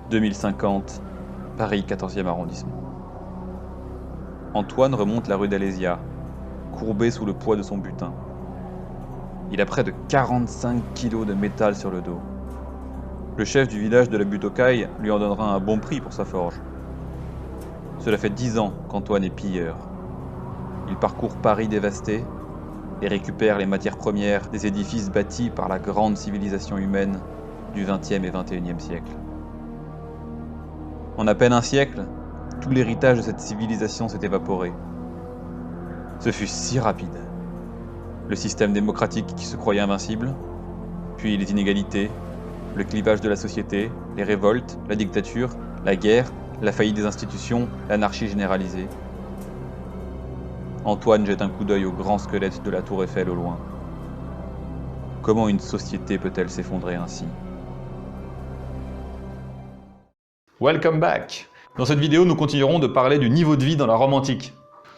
2050, Paris 14e arrondissement. Antoine remonte la rue d'Alésia, courbé sous le poids de son butin. Il a près de 45 kilos de métal sur le dos. Le chef du village de la butte aux cailles lui en donnera un bon prix pour sa forge. Cela fait 10 ans qu'Antoine est pilleur. Il parcourt Paris dévasté et récupère les matières premières des édifices bâtis par la grande civilisation humaine du XXe et XXIe siècle. En à peine un siècle, tout l'héritage de cette civilisation s'est évaporé. Ce fut si rapide. Le système démocratique qui se croyait invincible, puis les inégalités, le clivage de la société, les révoltes, la dictature, la guerre, la faillite des institutions, l'anarchie généralisée. Antoine jette un coup d'œil au grand squelette de la tour Eiffel au loin. Comment une société peut-elle s'effondrer ainsi ? Welcome back! Dans cette vidéo, nous continuerons de parler du niveau de vie dans la Rome antique.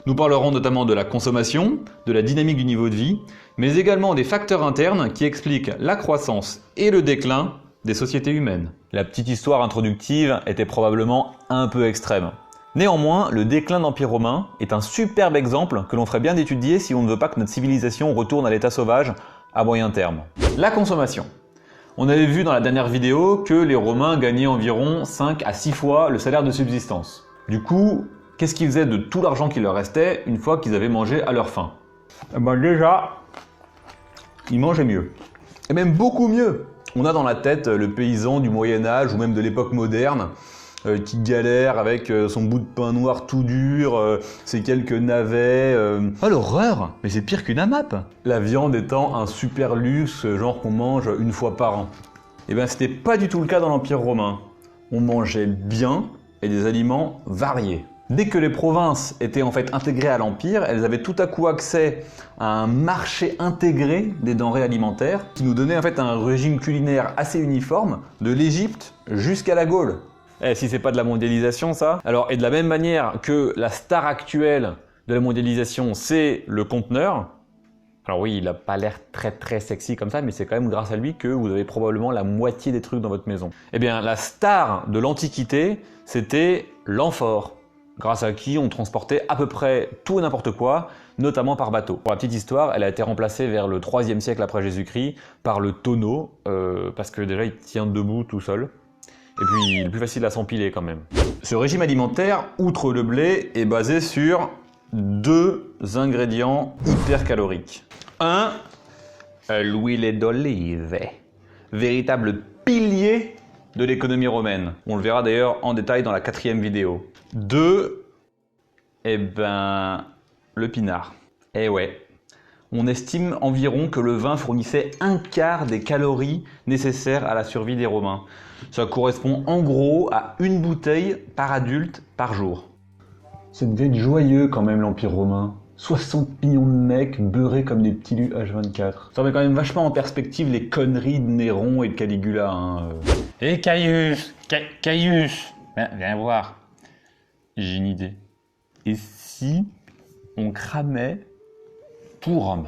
Nous parlerons notamment de la consommation, de la dynamique du niveau de vie, mais également des facteurs internes qui expliquent la croissance et le déclin des sociétés humaines. La petite histoire introductive était probablement un peu extrême. Néanmoins, le déclin de l'Empire romain est un superbe exemple que l'on ferait bien d'étudier si on ne veut pas que notre civilisation retourne à l'état sauvage à moyen terme. La consommation. On avait vu dans la dernière vidéo que les Romains gagnaient environ 5 à 6 fois le salaire de subsistance. Du coup, qu'est-ce qu'ils faisaient de tout l'argent qui leur restait une fois qu'ils avaient mangé à leur faim? Déjà, ils mangeaient mieux. Et même beaucoup mieux. On a dans la tête le paysan du Moyen-Âge ou même de l'époque moderne qui galère avec son bout de pain noir tout dur, ses quelques navets. Oh l'horreur! Mais c'est pire qu'une AMAP! La viande étant un super luxe, genre qu'on mange une fois par an. Et bien c'était pas du tout le cas dans l'Empire romain. On mangeait bien et des aliments variés. Dès que les provinces étaient en fait intégrées à l'Empire, elles avaient tout à coup accès à un marché intégré des denrées alimentaires qui nous donnait en fait un régime culinaire assez uniforme de l'Égypte jusqu'à la Gaule. Eh, si c'est pas de la mondialisation ça. Alors, et de la même manière que la star actuelle de la mondialisation, c'est le conteneur. Alors oui, il n'a pas l'air très sexy comme ça, mais c'est quand même grâce à lui que vous avez probablement la moitié des trucs dans votre maison. Eh bien, la star de l'Antiquité, c'était l'amphore, grâce à qui on transportait à peu près tout et n'importe quoi, notamment par bateau. Pour la petite histoire, elle a été remplacée vers le 3e siècle après Jésus-Christ par le tonneau, parce que déjà il tient debout tout seul. Et puis, il est plus facile à s'empiler quand même. Ce régime alimentaire, outre le blé, est basé sur 2 ingrédients hyper caloriques. 1. L'huile d'olive, véritable pilier de l'économie romaine. On le verra d'ailleurs en détail dans la 4e vidéo. 2. Eh ben, le pinard. Eh ouais. On estime environ que le vin fournissait 1/4 des calories nécessaires à la survie des Romains. Ça correspond en gros à une bouteille par adulte par jour. Ça devait être joyeux quand même l'Empire romain. 60 millions de mecs beurrés comme des petits lus H24. Ça met quand même vachement en perspective les conneries de Néron et de Caligula. Hé Caius, Caius, viens voir. J'ai une idée. Et si on cramait tout Rome?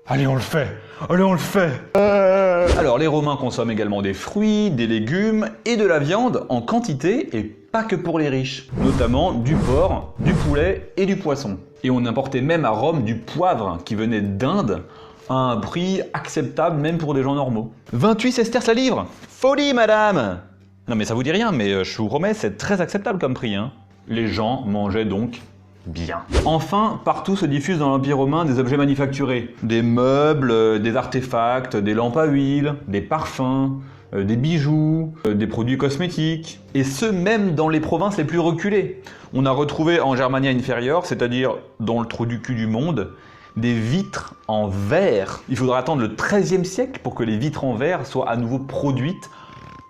Allez, on le fait! Allez, on le fait! Alors, les Romains consomment également des fruits, des légumes et de la viande en quantité et pas que pour les riches. Notamment du porc, du poulet et du poisson. Et on importait même à Rome du poivre qui venait d'Inde à un prix acceptable même pour des gens normaux. 28 sesterces la livre! Folie, madame! Non mais ça vous dit rien, mais je vous promets, c'est très acceptable comme prix. Les gens mangeaient donc bien. Enfin, partout se diffusent dans l'Empire romain des objets manufacturés. Des meubles, des artefacts, des lampes à huile, des parfums, des bijoux, des produits cosmétiques. Et ce, même dans les provinces les plus reculées. On a retrouvé en Germania inférieure, c'est-à-dire dans le trou du cul du monde, des vitres en verre. Il faudra attendre le XIIIe siècle pour que les vitres en verre soient à nouveau produites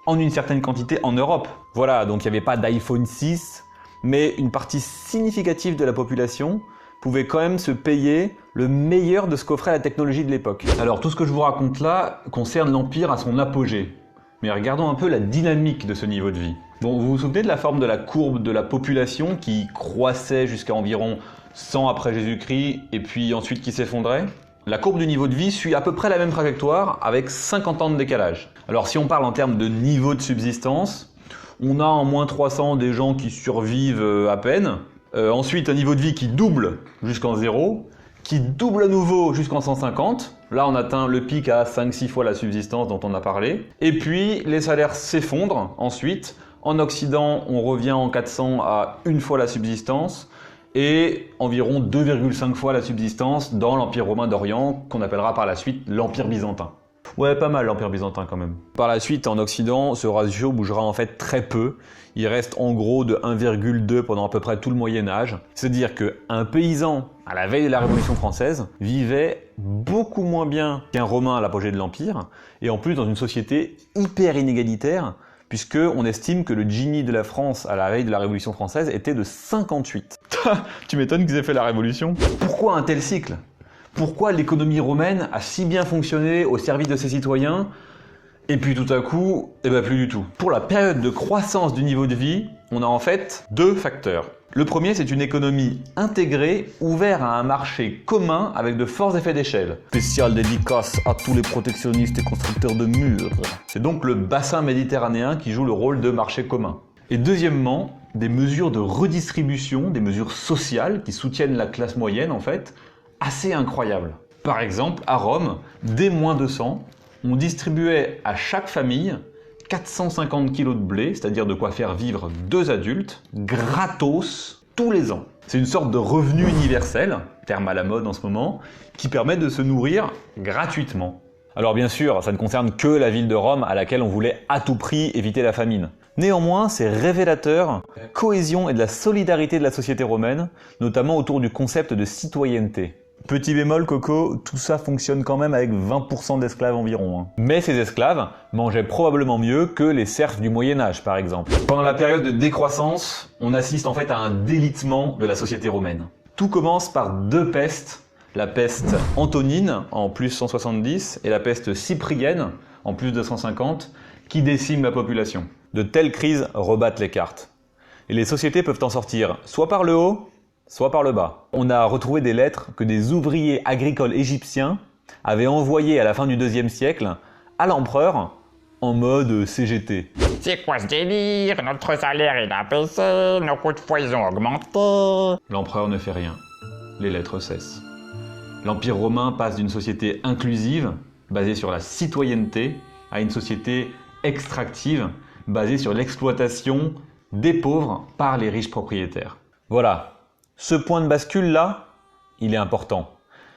en une certaine quantité en Europe. Voilà, donc il n'y avait pas d'iPhone 6, mais une partie significative de la population pouvait quand même se payer le meilleur de ce qu'offrait la technologie de l'époque. Alors tout ce que je vous raconte là concerne l'Empire à son apogée. Mais regardons un peu la dynamique de ce niveau de vie. Bon, vous vous souvenez de la forme de la courbe de la population qui croissait jusqu'à environ 100 après Jésus-Christ et puis ensuite qui s'effondrait? La courbe du niveau de vie suit à peu près la même trajectoire avec 50 ans de décalage. Alors si on parle en termes de niveau de subsistance, On a en moins 300 des gens qui survivent à peine. Ensuite, un niveau de vie qui double jusqu'en 0, qui double à nouveau jusqu'en 150. Là, on atteint le pic à 5-6 fois la subsistance dont on a parlé. Et puis, les salaires s'effondrent ensuite. En Occident, on revient en 400 à 1 fois la subsistance et environ 2,5 fois la subsistance dans l'Empire romain d'Orient, qu'on appellera par la suite l'Empire byzantin. Ouais, pas mal l'Empire byzantin quand même. Par la suite, en Occident, ce ratio bougera en fait très peu. Il reste en gros de 1,2 pendant à peu près tout le Moyen-Âge. C'est-à-dire qu'un paysan, à la veille de la Révolution française, vivait beaucoup moins bien qu'un Romain à l'apogée de l'Empire, et en plus dans une société hyper inégalitaire, puisqu'on estime que le Gini de la France à la veille de la Révolution française était de 58. Tu m'étonnes qu'ils aient fait la Révolution. Pourquoi un tel cycle ? Pourquoi l'économie romaine a si bien fonctionné au service de ses citoyens, et puis tout à coup, eh ben plus du tout. Pour la période de croissance du niveau de vie, on a en fait 2 facteurs. Le premier, c'est une économie intégrée, ouverte à un marché commun avec de forts effets d'échelle. Spécial dédicace à tous les protectionnistes et constructeurs de murs. C'est donc le bassin méditerranéen qui joue le rôle de marché commun. Et deuxièmement, des mesures de redistribution, des mesures sociales qui soutiennent la classe moyenne en fait, assez incroyables. Par exemple, à Rome, dès moins 200, on distribuait à chaque famille 450 kg de blé, c'est-à-dire de quoi faire vivre 2 adultes, gratos, tous les ans. C'est une sorte de revenu universel, terme à la mode en ce moment, qui permet de se nourrir gratuitement. Alors bien sûr, ça ne concerne que la ville de Rome à laquelle on voulait à tout prix éviter la famine. Néanmoins, c'est révélateur de la cohésion et de la solidarité de la société romaine, notamment autour du concept de citoyenneté. Petit bémol, Coco, tout ça fonctionne quand même avec 20% d'esclaves environ. Mais ces esclaves mangeaient probablement mieux que les serfs du Moyen-Âge, par exemple. Pendant la période de décroissance, on assiste en fait à un délitement de la société romaine. Tout commence par 2 pestes, la peste antonine en plus 170 et la peste cyprienne en plus 250, qui déciment la population. De telles crises rebattent les cartes. Et les sociétés peuvent en sortir soit par le haut, soit par le bas. On a retrouvé des lettres que des ouvriers agricoles égyptiens avaient envoyées à la fin du IIe siècle à l'empereur en mode CGT. C'est quoi ce délire? Notre salaire il a baissé, nos coûts de foison ont augmenté. L'empereur ne fait rien. Les lettres cessent. L'Empire romain passe d'une société inclusive, basée sur la citoyenneté, à une société extractive, basée sur l'exploitation des pauvres par les riches propriétaires. Voilà. Ce point de bascule-là, il est important.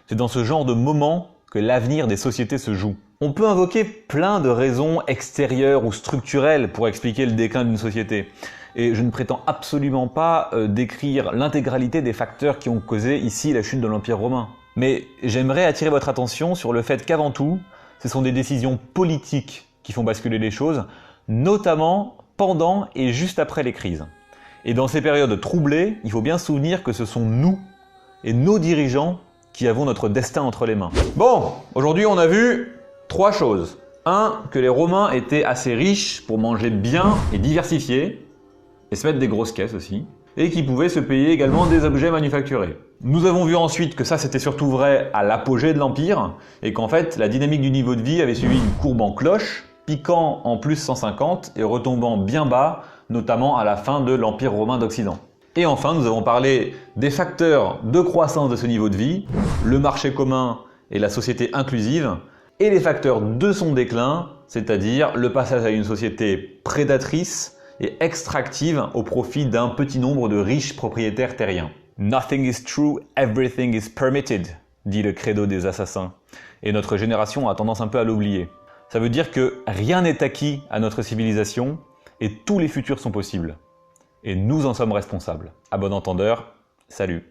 C'est dans ce genre de moment que l'avenir des sociétés se joue. On peut invoquer plein de raisons extérieures ou structurelles pour expliquer le déclin d'une société. Et je ne prétends absolument pas décrire l'intégralité des facteurs qui ont causé ici la chute de l'Empire romain. Mais j'aimerais attirer votre attention sur le fait qu'avant tout, ce sont des décisions politiques qui font basculer les choses, notamment pendant et juste après les crises. Et dans ces périodes troublées, il faut bien se souvenir que ce sont nous et nos dirigeants qui avons notre destin entre les mains. Bon, aujourd'hui on a vu 3 choses. 1. Que les Romains étaient assez riches pour manger bien et diversifié, et se mettre des grosses caisses aussi, et qu'ils pouvaient se payer également des objets manufacturés. Nous avons vu ensuite que ça c'était surtout vrai à l'apogée de l'Empire, et qu'en fait la dynamique du niveau de vie avait suivi une courbe en cloche, piquant en plus 150 et retombant bien bas, notamment à la fin de l'Empire romain d'Occident. Et enfin, nous avons parlé des facteurs de croissance de ce niveau de vie, le marché commun et la société inclusive, et les facteurs de son déclin, c'est-à-dire le passage à une société prédatrice et extractive au profit d'un petit nombre de riches propriétaires terriens. Nothing is true, everything is permitted, dit le credo des assassins. Et notre génération a tendance un peu à l'oublier. Ça veut dire que rien n'est acquis à notre civilisation, et tous les futurs sont possibles. Et nous en sommes responsables. À bon entendeur, salut.